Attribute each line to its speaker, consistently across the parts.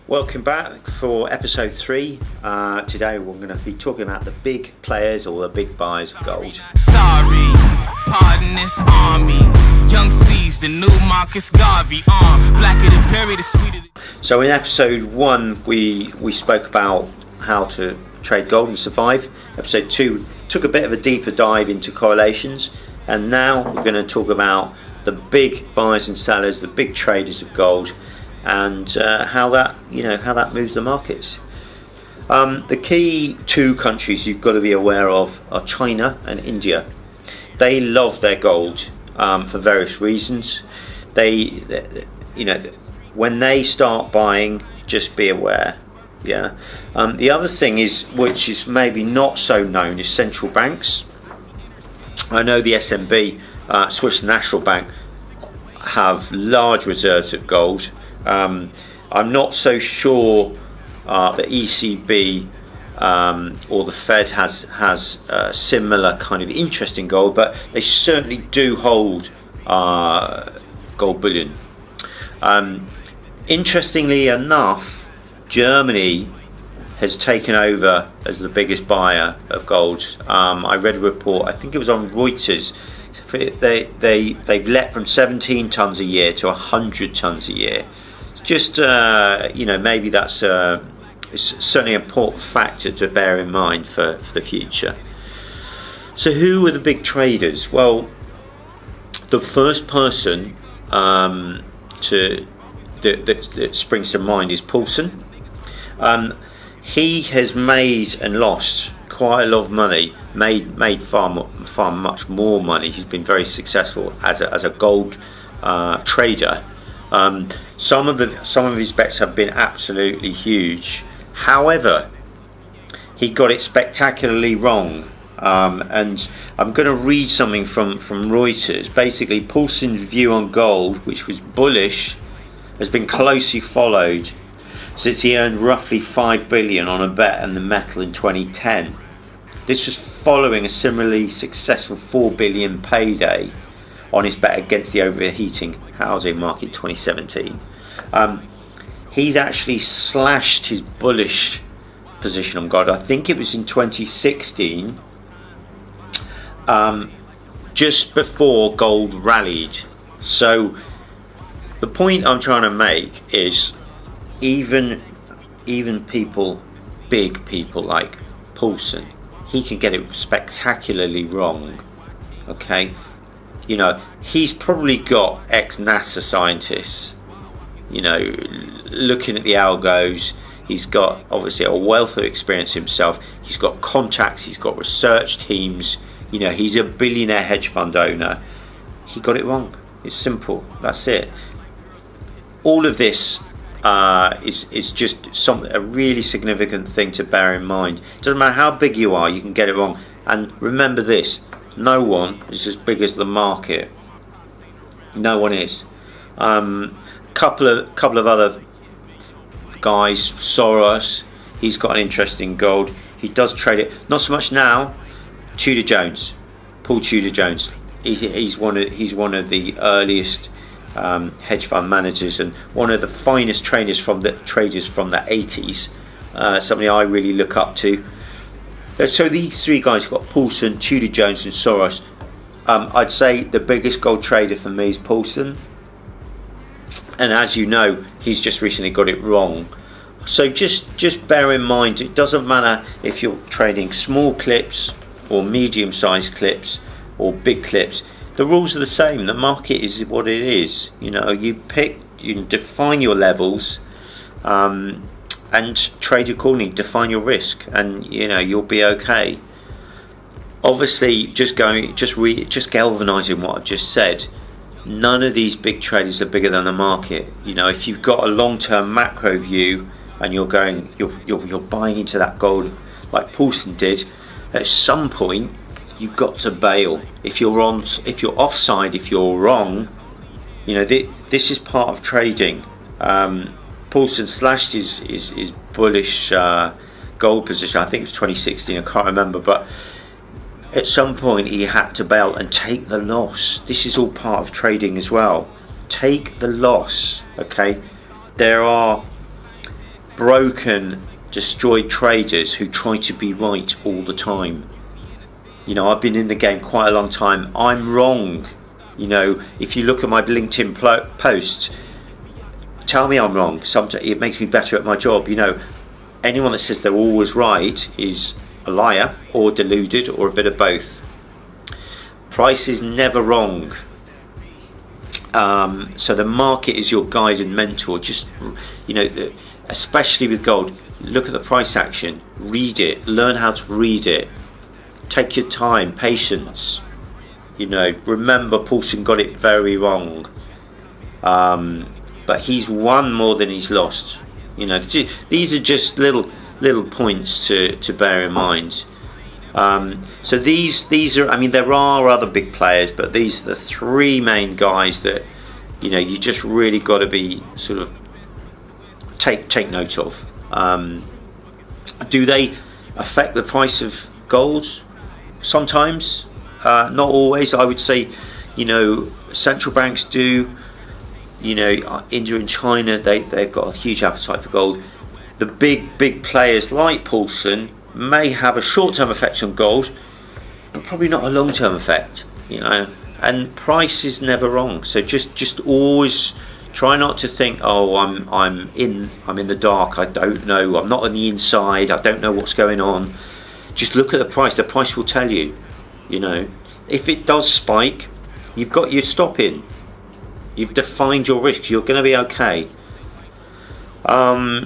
Speaker 1: Welcome back for episode 3. Today we're going to be talking about the big players or the big buyers of gold.
Speaker 2: Sorry, pardon this army. Young C's, the new Marcus Garvey. Blacker than Perry, the sweeter.
Speaker 1: So in episode 1 we spoke about how to trade gold and survive. Episode 2 took a bit of a deeper dive into correlations, and now we're going to talk about the big buyers and sellers, the big traders of gold, and how that moves the markets. The key two countries you've got to be aware of are China and India. They love their gold for various reasons. When they start buying, just be aware. The other thing is, which is maybe not so known, is central banks. I know the SNB, Swiss National Bank, have large reserves of gold. I'm not so sure the ECB or the Fed has similar kind of interest in gold, but they certainly do hold gold bullion. Interestingly enough, Germany has taken over as the biggest buyer of gold. I read a report, I think it was on Reuters. They've let from 17 tons a year to 100 tons a year. Just maybe that's it's certainly an important factor to bear in mind for the future. So who are the big traders? Well, the first person that springs to mind is Paulson. He has made and lost quite a lot of money, made far much more money. He's been very successful as a gold trader. Some of his bets have been absolutely huge. However, he got it spectacularly wrong. And I'm going to read something from Reuters. Basically, Paulson's view on gold, which was bullish, has been closely followed since he earned roughly $5 billion on a bet on the metal in 2010. This was following a similarly successful $4 billion payday on his bet against the overheating housing market in 2017. He's actually slashed his bullish position on gold. I think it was in 2016, just before gold rallied. So the point I'm trying to make is even people, big people like Paulson, he can get it spectacularly wrong. Okay, he's probably got ex-NASA scientists, looking at the algos. He's got obviously a wealth of experience himself. He's got contacts, he's got research teams. He's a billionaire hedge fund owner. He got it wrong. It's simple. That's it. All of this is just a really significant thing to bear in mind. It doesn't matter how big you are, you can get it wrong. And remember this: no one is as big as the market. No one is. Couple of other guys, Soros, he's got an interest in gold. He does trade it, not so much now. Paul Tudor Jones. He's one of the earliest hedge fund managers and one of the finest traders from the 80s. Somebody I really look up to. So these three guys, got Paulson, Tudor Jones, and Soros. I'd say the biggest gold trader for me is Paulson, and as you know, he's just recently got it wrong. So just bear in mind, it doesn't matter if you're trading small clips or medium-sized clips or big clips. The rules are the same. The market is what it is. You define your levels, and trade accordingly. Define your risk, and you'll be okay. Obviously, just galvanizing what I've just said. None of these big traders are bigger than the market. If you've got a long-term macro view and you're buying into that gold like Paulson did, at some point you've got to bail. If you're offside, if you're wrong, this is part of trading. Paulson slashed his bullish gold position. I think it was 2016. I can't remember, but at some point he had to bail and take the loss. This is all part of trading as well. Take the loss. Okay, there are broken, destroyed traders who try to be right all the time. You know, I've been in the game quite a long time. I'm wrong. You know, if you look at my LinkedIn posts, tell me I'm wrong. Sometimes it makes me better at my job. You know, anyone that says they're always right is a liar or deluded or a bit of both. Price is never wrong. So the market is your guide and mentor. Just, you know, especially with gold, look at the price action, read it, learn how to read it. Take your time, patience. You know, remember Paulson got it very wrong, but he's won more than he's lost. You know, these are just little points to bear in mind. So these are, I mean, there are other big players, but these are the three main guys that, you know, you just really got to be sort of take note of. Do they affect the price of gold? Sometimes, not always. I would say, you know, central banks do. You know, India and China, they've got a huge appetite for gold. The big players like Paulson may have a short-term effect on gold, but probably not a long-term effect. You know, and price is never wrong. So just always try not to think, oh, I'm in the dark. I don't know. I'm not on the inside. I don't know what's going on. Just look at the price. The price will tell you. You know, if it does spike, you've got your stop in. You've defined your risks. You're going to be okay.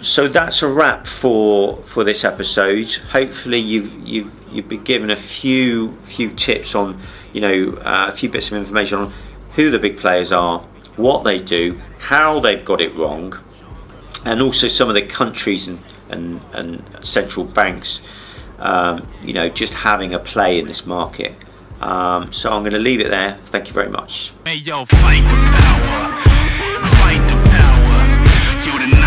Speaker 1: So that's a wrap for this episode. Hopefully you've been given a few tips on, you know, a few bits of information on who the big players are, what they do, how they've got it wrong, and also some of the countries and central banks, you know, just having a play in this market. So I'm going to leave it there. Thank you very much.
Speaker 2: Hey, yo, fight the power. Fight the power.